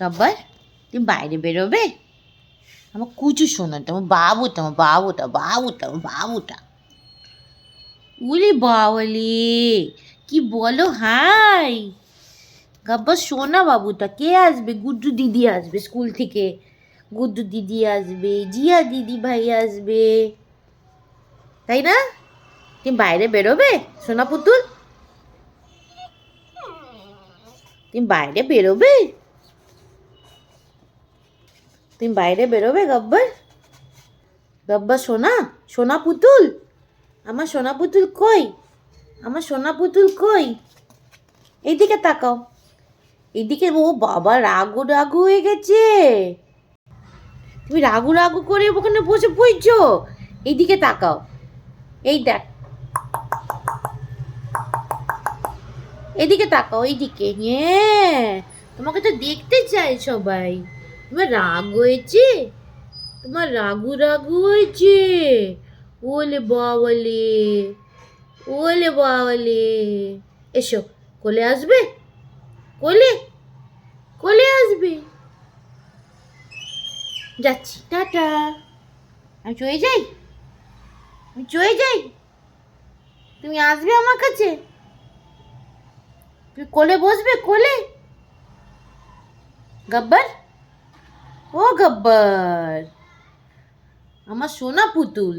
গব্বর তুমি বাইরে বেরোবে? আমার কুচু শোনাটা, আমার বাবুটা, আমার বাবুটা, বাবুটা, আমার বাবুটা। উলি বাবলি, কি বলো হাই? গব্বর সোনা বাবুটা। কে আসবে? গুড্ডু দিদি আসবে স্কুল থেকে, গুড্ডু দিদি আসবে, জিয়া দিদি ভাই আসবে, তাই না? তুমি বাইরে বেরোবে সোনা পুতুল? তুমি বাইরে বেরোবে? তুমি বাইরে বেরোবে গব্বর? গব্বর সোনা, সোনা পুতুল, আমার সোনা পুতুল কই? আমার সোনা পুতুল কই? এইদিকে তাকাও, এইদিকে। ও বাবা, রাগু রাগু হয়ে গেছে। তুমি রাগু রাগু করে ওখানে বসে পড়ছো। এইদিকে তাকাও, এই দেখ, এদিকে তাকাও, এইদিকে। হ্যাঁ, তোমাকে তো দেখতে চাই সবাই। তোমার রাগ হয়েছে? তোমার রাগু রাগু হয়েছে? ওলে বাবালে, ওলে বাবালে। এসো, কোলে আসবে? কোলে, কোলে আসবে। যাচ্ছি, টাটা। আমি চলে যাই, আমি চলে যাই। তুমি আসবে আমার কাছে? তুমি কোলে বসবে, কোলে? গব্বর, ও গব্বর, আমার সোনা পুতুল।